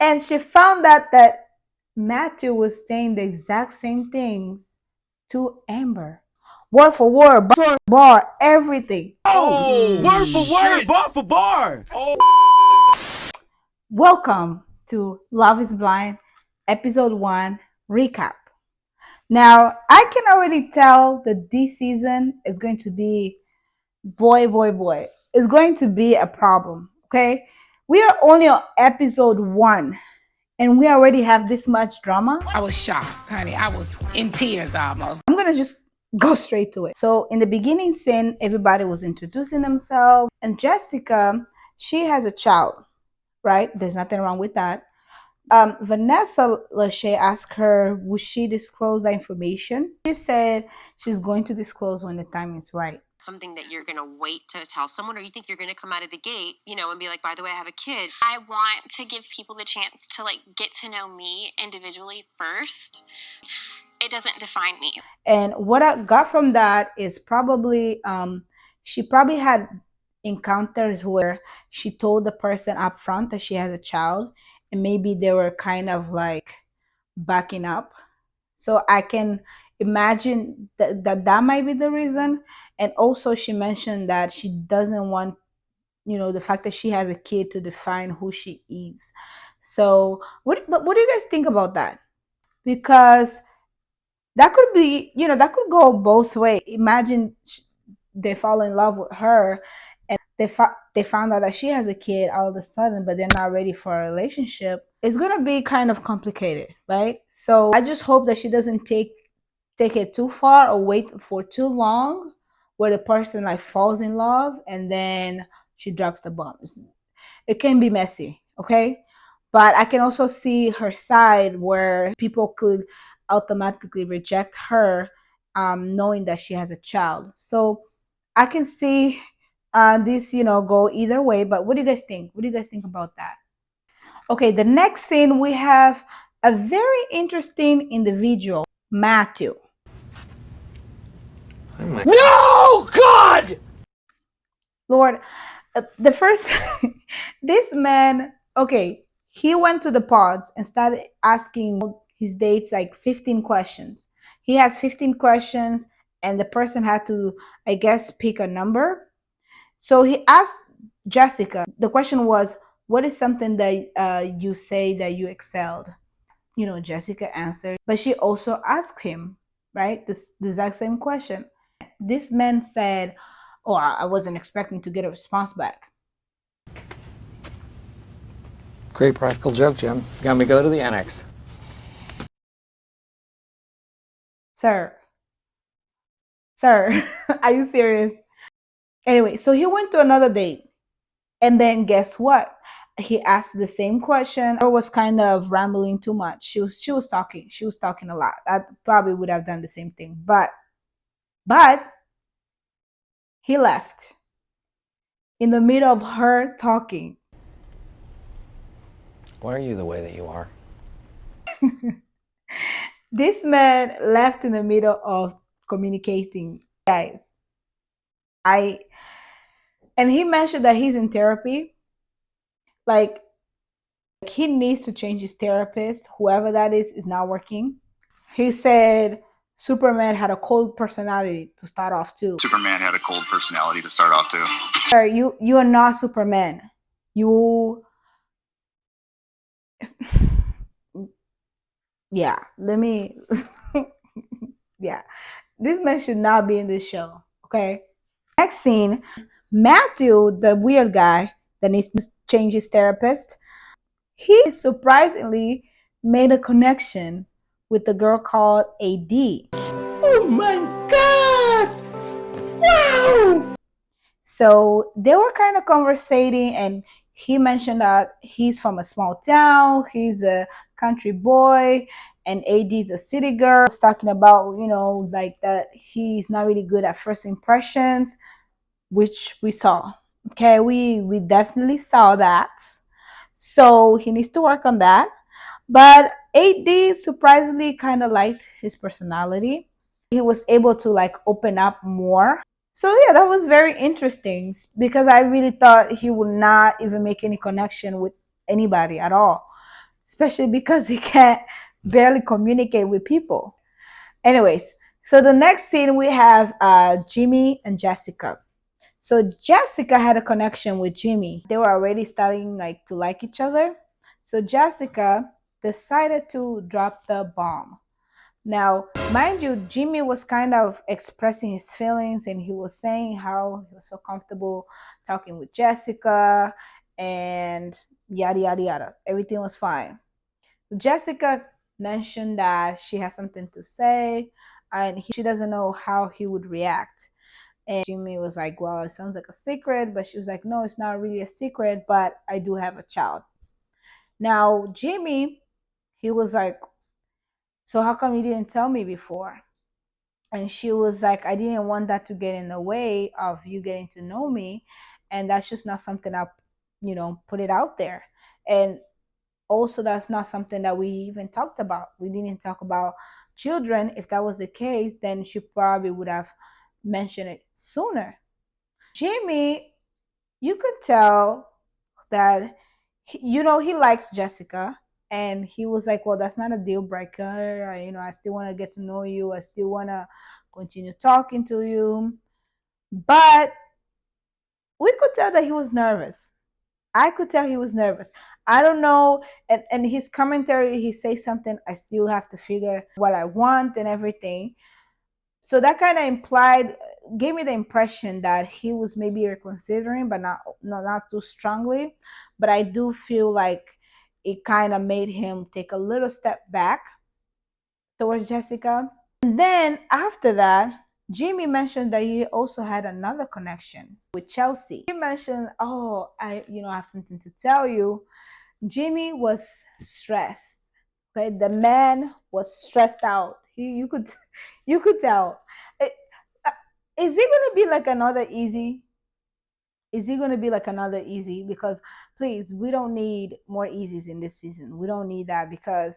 And she found out that Matthew was saying the exact same things to Amber. Word for word, bar for bar, everything. Oh, word for word, bar for bar. Oh. Welcome to Love is Blind, episode 1 recap. Now, I can already tell that this season is going to be boy. It's going to be a problem, okay? We are only on episode 1 and we already have this much drama. I was shocked, honey. I was in tears almost. I'm gonna just go straight to it. So in the beginning scene, everybody was introducing themselves, and Jessica, she has a child, right? There's nothing wrong with that. Vanessa Lachey asked her, would she disclose that information? She said she's going to disclose when the time is right. Something that you're going to wait to tell someone, or you think you're going to come out of the gate, and be like, by the way, I have a kid. I want to give people the chance to get to know me individually first. It doesn't define me. And what I got from that is probably she probably had encounters where she told the person up front that she has a child, and maybe they were kind of like backing up. So I can imagine that might be the reason. And also she mentioned that she doesn't want the fact that she has a kid to define who she is. So what do you guys think about that? Because that could be, that could go both ways. Imagine they fall in love with her and they found out that she has a kid all of a sudden, but they're not ready for a relationship. It's going to be kind of complicated, right? So I just hope that she doesn't take it too far or wait for too long where the person like falls in love and then she drops the bombs. It can be messy, okay? But I can also see her side where people could automatically reject her knowing that she has a child. So I can see this, go either way. But what do you guys think? What do you guys think about that? Okay, the next scene, we have a very interesting individual, Matthew. No, God! Lord, the first, this man, okay, he went to the pods and started asking his dates like 15 questions. He has 15 questions and the person had to, I guess, pick a number. So he asked Jessica, the question was, what is something that you say that you excelled? Jessica answered, but she also asked him, right? The exact same question. This man said, oh, I wasn't expecting to get a response back. Great practical joke, Jim. Got me go to the annex. Sir, are you serious? Anyway, so he went to another date. And then guess what? He asked the same question. Or was kind of rambling too much. She was talking. She was talking a lot. I probably would have done the same thing. But he left in the middle of her talking. Why are you the way that you are? This man left in the middle of communicating, guys. And he mentioned that he's in therapy. Like he needs to change his therapist. Whoever that is not working. He said Superman had a cold personality to start off too. Superman had a cold personality to start off too. Sir, you are not Superman. Yeah, let me yeah. This man should not be in this show, okay? Next scene, Matthew, the weird guy that needs to change his therapist, he surprisingly made a connection with a girl called AD. Oh my God! Wow! So they were kind of conversating, and he mentioned that he's from a small town, he's a country boy, and AD is a city girl. He's talking about, like that he's not really good at first impressions, which we saw. Okay, we definitely saw that. So he needs to work on that. But AD surprisingly kind of liked his personality. He was able to like open up more. So yeah, that was very interesting because I really thought he would not even make any connection with anybody at all. especially because he can't barely communicate with people. Anyways, so the next scene we have Jimmy and Jessica. So Jessica had a connection with Jimmy. They were already starting like to like each other. So Jessica decided to drop the bomb. Now, mind you, Jimmy was kind of expressing his feelings and he was saying how he was so comfortable talking with Jessica and yada yada yada. Everything was fine. Jessica mentioned that she has something to say and she doesn't know how he would react. And Jimmy was like, well, it sounds like a secret, but she was like, no, it's not really a secret, but I do have a child. Now, Jimmy, he was like, so how come you didn't tell me before? And she was like, I didn't want that to get in the way of you getting to know me. And that's just not something I, put it out there. And also, that's not something that we even talked about. We didn't talk about children. If that was the case, then she probably would have mentioned it sooner. Jimmy, you could tell that he likes Jessica, and he was like, well, that's not a deal breaker. I still want to get to know you. I still want to continue talking to you. But we could tell that he was nervous. I could tell he was nervous. I don't know. And his commentary, he says something, I still have to figure what I want and everything. So that kind of gave me the impression that he was maybe reconsidering, but not too strongly. But I do feel like it kind of made him take a little step back towards Jessica. And then after that, Jimmy mentioned that he also had another connection with Chelsea. He mentioned, oh, I have something to tell you. Jimmy was stressed. Okay, the man was stressed out. You could tell. Uh, Is he gonna be like another easy? Is he gonna be like another easy? Because please, we don't need more easies in this season. We don't need that because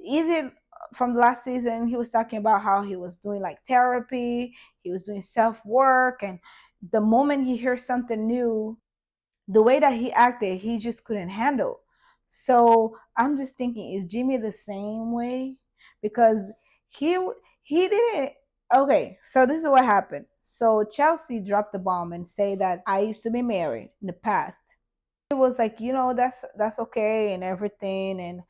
easy from the last season, he was talking about how he was doing like therapy, he was doing self work, and the moment he hears something new, the way that he acted, he just couldn't handle. So I'm just thinking, is Jimmy the same way? Because he he didn't. Okay, so this is what happened. So Chelsea dropped the bomb and say that I used to be married in the past. He was like, that's okay and everything, and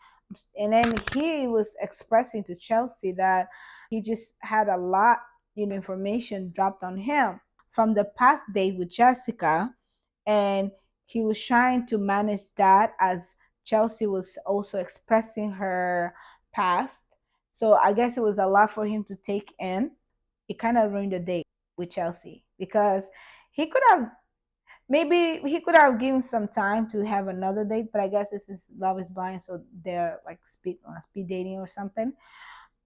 then he was expressing to Chelsea that he just had a lot, information dropped on him from the past date with Jessica, and he was trying to manage that as Chelsea was also expressing her past. So I guess it was a lot for him to take in. It kind of ruined the date with Chelsea because he could have maybe he could have given some time to have another date, but I guess this is Love is Blind, so they're like speed dating or something.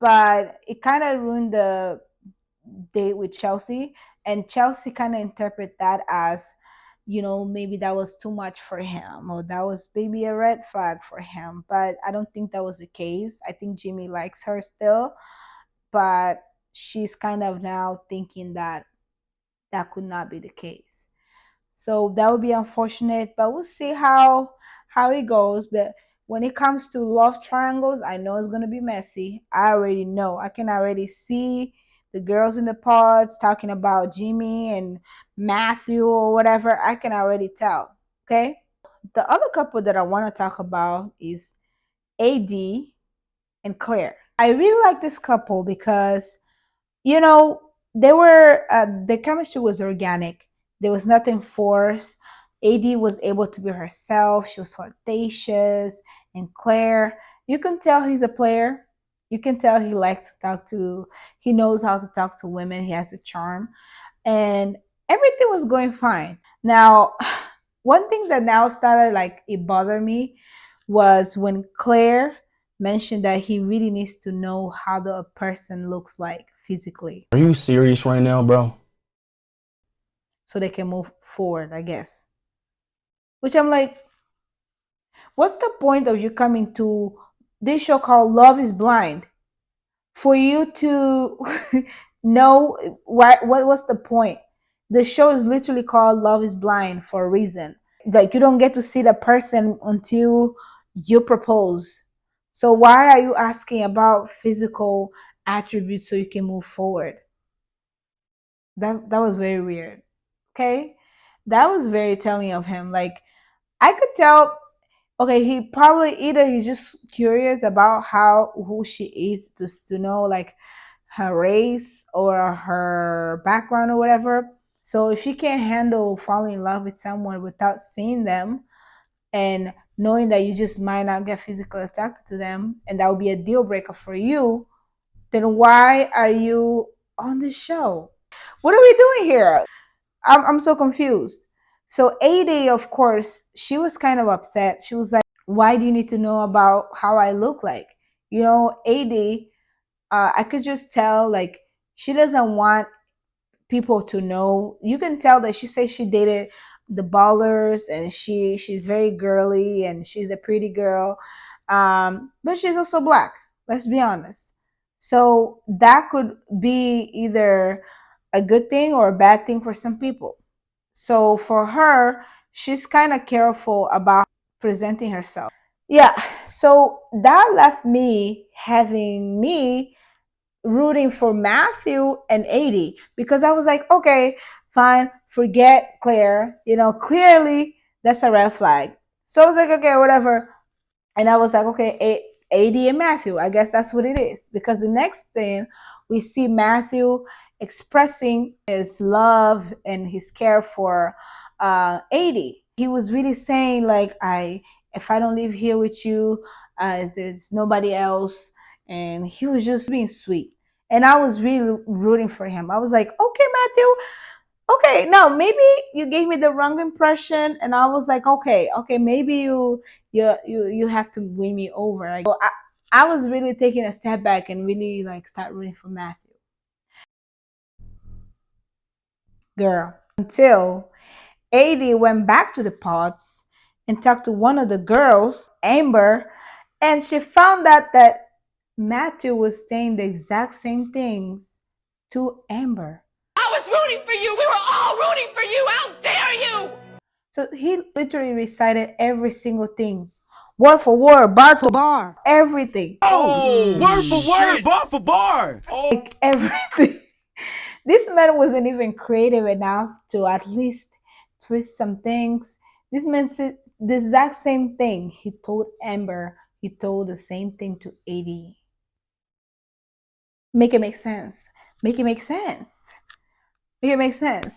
But it kind of ruined the date with Chelsea, and Chelsea kind of interpret that as, maybe that was too much for him, or that was maybe a red flag for him. But I don't think that was the case. I think Jimmy likes her still, but she's kind of now thinking that that could not be the case. So that would be unfortunate, but we'll see how it goes. But when it comes to love triangles, I know it's gonna be messy. I already know. I can already see the girls in the pods talking about Jimmy and Matthew or whatever. I can already tell. Okay. The other couple that I want to talk about is AD and Claire. I really like this couple because you know they were the chemistry was organic. There was nothing forced. Ad was able to be herself. She was flirtatious. And Claire, you can tell he's a player. You can tell he likes to talk to, he knows how to talk to women. He has a charm, and everything was going fine. Now, one thing that now started like it bothered me was when Claire mentioned that he really needs to know how the person looks like physically Are you serious right now, bro? so they can move forward, I guess. Which I'm like, what's the point of you coming to this show called Love is Blind for you to know what was the point? The show is literally called Love is Blind for a reason. Like you don't get to see the person until you propose. So why are you asking about physical attributes so you can move forward? That was very weird. Okay? That was very telling of him. Like, I could tell, okay, he probably either he's just curious about how who she is, to know like her race or her background or whatever. So if you can't handle falling in love with someone without seeing them and knowing that you just might not get physically attracted to them and that would be a deal breaker for you, then why are you on the show? What are we doing here? I'm so confused. So AD, of course, she was kind of upset. She was like, why do you need to know about how I look like? You know, AD, I could just tell like she doesn't want people to know. You can tell that she says she dated the ballers and she's very girly and she's a pretty girl. But she's also black, let's be honest. So that could be either a good thing or a bad thing for some people. So for her, she's kind of careful about presenting herself. Yeah, so that left me having me rooting for Matthew and 80 because I was like, okay, fine, forget Claire. You know, clearly that's a red flag. So I was like, okay, whatever. And I was like, okay, AD and Matthew, I guess that's what it is. Because the next thing we see Matthew expressing his love and his care for AD. He was really saying like, if I don't live here with you, there's nobody else. And he was just being sweet. And I was really rooting for him. I was like, okay, Matthew, okay, no, maybe you gave me the wrong impression, and I was like, okay, maybe you have to win me over. Like, so I was really taking a step back and really like start rooting for Matthew. Girl, until AD went back to the pods and talked to one of the girls, Amber, and she found out that Matthew was saying the exact same things to Amber. I was rooting for you. We were all rooting for you. How dare you? So he literally recited every single thing, word for word, bar to bar, everything. Oh, word for word, bar for bar. Like everything. This man wasn't even creative enough to at least twist some things. This man said the exact same thing he told Amber. He told the same thing to 80. Make it make sense. Make it make sense. Make it make sense.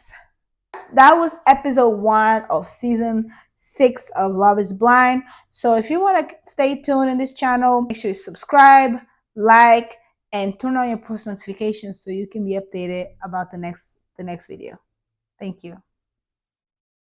That was episode 1 of season 6 of Love is Blind. So if you want to stay tuned in this channel, make sure you subscribe, like, and turn on your post notifications so you can be updated about the next video. Thank you.